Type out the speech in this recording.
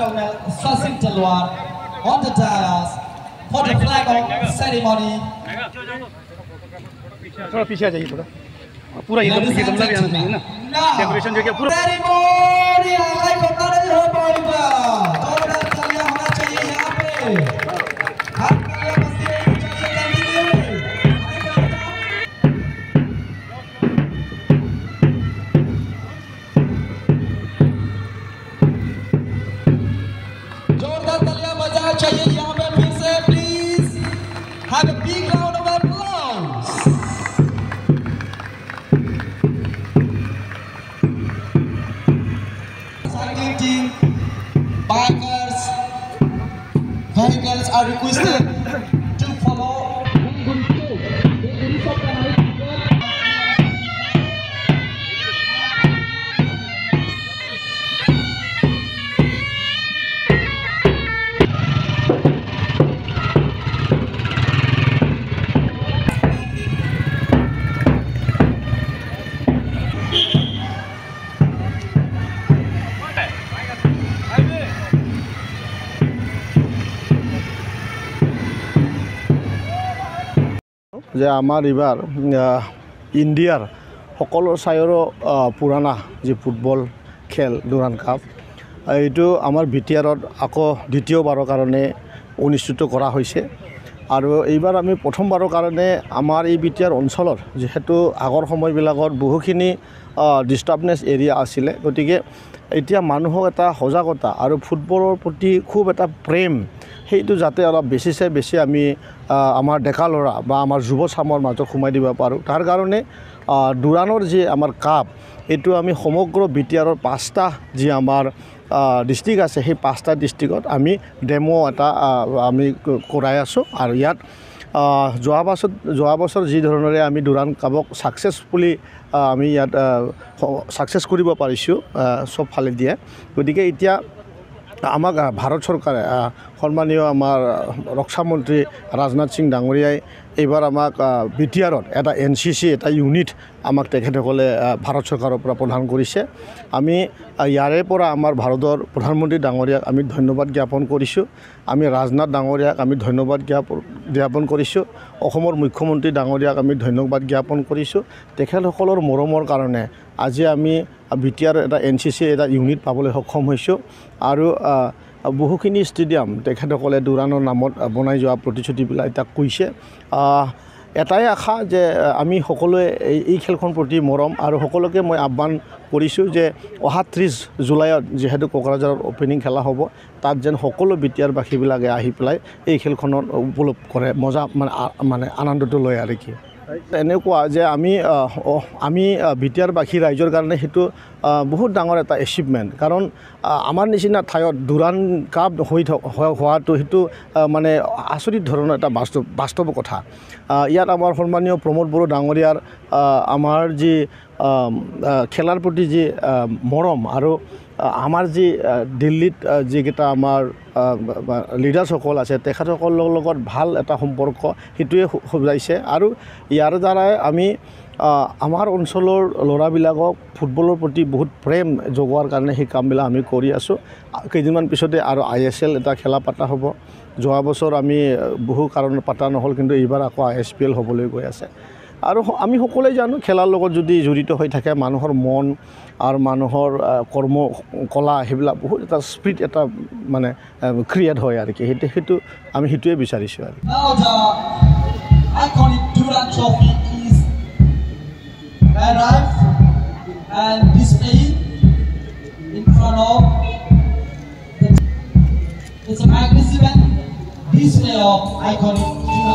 Colonel Sachin Talwar on the dais for the flag off ceremony. थोड़ा पीछे आ जाइए थोड़ा पूरा एकदम भी आना चाहिए ना सेलिब्रेशन जो क्या पूरा सेरेमनी हाईलाइट होता नहीं हो पाएगा जोरदार तालियां होना चाहिए यहाँ पे हाथ तालियां बस ये चाहिए जोरदार तालियां बजाना चाहिए यहाँ पे फिर से please have a big round of applause. Cycling team, bikers, vehicles are requested to follow. যে আমাৰ এবাৰ ইণ্ডিয়াৰ সকলো চাইৰো পুৰাণা যে ফুটবল খেল ডুৰাণ্ড কাপ এইটো আমাৰ বিটিআৰত আকৌ দ্বিতীয়বাৰৰ কাৰণে অনুষ্ঠিত কৰা হৈছে আৰু এইবাৰ আমি প্ৰথমবাৰৰ কাৰণে আমাৰ এই বিটিআৰ অঞ্চলৰ যেহেতু আগৰ সময়বিলাকত বহুখিনি ডিষ্টাৰ্বনেছ এৰিয়া আছিলে গতিকে এতিয়া মানুহক এটা সজাগতা আৰু ফুটবলৰ প্ৰতি খুব এটা প্ৰেম সেইটো যাতে অলপ বেছিছে বেছি আমি আমাৰ ডেকা ল'ৰা বা আমাৰ যুৱ চামৰ মাজত সোমাই দিব পাৰোঁ তাৰ কাৰণে ডুৰাণৰ যি আমাৰ কাপ এইটো আমি সমগ্ৰ বিটিআৰৰ 5টা যি আমাৰ ডিষ্ট্ৰিক্ট আছে সেই 5টা ডিষ্ট্ৰিক্টত আমি ডেমো এটা আমি কৰাই আছোঁ আৰু ইয়াত যোৱা বছৰ যি ধৰণেৰে আমি ডুৰাণ্ড কাপক ছাকচেছফুলি আমি ইয়াত ছাকচেছ কৰিব পাৰিছোঁ চব ফালে দিয়ে গতিকে এতিয়া আমাক ভাৰত চৰকাৰে সন্মানীয় আমাৰ ৰক্ষা মন্ত্ৰী ৰাজনাথ সিং ডাঙৰীয়াই এইবাৰ আমাক বিটিআৰত এটা NCC এটা ইউনিট আমাক তেখেতসকলে ভাৰত চৰকাৰৰ পৰা প্ৰদান কৰিছে আমি ইয়াৰে পৰা আমাৰ ভাৰতৰ প্ৰধানমন্ত্ৰী ডাঙৰীয়াক আমি ধন্যবাদ জ্ঞাপন কৰিছোঁ আমি ৰাজনাথ ডাঙৰীয়াক আমি ধন্যবাদ জ্ঞাপন কৰিছোঁ অসমৰ মুখ্যমন্ত্ৰী ডাঙৰীয়াক আমি ধন্যবাদ জ্ঞাপন কৰিছোঁ তেখেতসকলৰ মৰমৰ কাৰণে আজি আমি বিটিআৰ এটা NCC এটা ইউনিট পাবলৈ সক্ষম হৈছোঁ আৰু বহুখিনি ষ্টেডিয়াম তেখেতসকলে ডুৰাণৰ নামত বনাই যোৱা প্ৰতিশ্ৰুতিবিলাক এতিয়া কৈছে এটাই আশা যে আমি সকলোৱে এই খেলখন প্ৰতি মৰম আৰু সকলোকে মই আহ্বান কৰিছোঁ যে অহা 30 জুলাইত যেহেতু কোকৰাঝাৰৰ অপেনিং খেলা হ'ব তাত যেন সকলো বিটিআৰবাসীবিলাকে আহি পেলাই এই খেলখনত উপলব্ধ কৰে মজা মানে আনন্দটো লয় আৰু কি এনেকুৱা যে আমি বিটিআৰবাসী ৰাইজৰ কাৰণে সেইটো বহুত ডাঙৰ এটা এচিভমেণ্ট কাৰণ আমাৰ নিচিনা ঠাইত ডুৰাণ্ড কাপ হোৱাটো সেইটো মানে আচৰিত ধৰণৰ এটা বাস্তৱ কথা ইয়াত আমাৰ সন্মানীয় প্ৰমোদ বড়ো ডাঙৰীয়াৰ আমাৰ যি খেলাৰ প্ৰতি যি মৰম আৰু আমাৰ যি দিল্লীত যিকেইটা আমাৰ লিডাৰ্ছসকল আছে তেখেতসকলৰ লগত ভাল এটা সম্পৰ্ক সেইটোৱে সজাইছে আৰু ইয়াৰ দ্বাৰাই আমি আমাৰ অঞ্চলৰ ল'ৰাবিলাকক ফুটবলৰ প্ৰতি বহুত প্ৰেম যোগোৱাৰ কাৰণে সেই কামবিলাক আমি কৰি আছোঁ কেইদিনমান পিছতে আৰু ISL এটা খেলা পাতা হ'ব যোৱা বছৰ আমি বহু কাৰণত পাতা নহ'ল কিন্তু এইবাৰ আকৌ ISPL হ'বলৈ গৈ আছে আৰু আমি সকলোৱে জানো খেলাৰ লগত যদি জড়িত হৈ থাকে মানুহৰ মন আৰু মানুহৰ কৰ্ম কলা সেইবিলাক বহুত এটা স্পিৰিট এটা মানে ক্ৰিয়েট হয় আৰু কি সেইটো আমি সেইটোৱে বিচাৰিছোঁ আৰু iconic Durand Trophy is arrived and displayed in front of it's a magnificent display of iconic Durand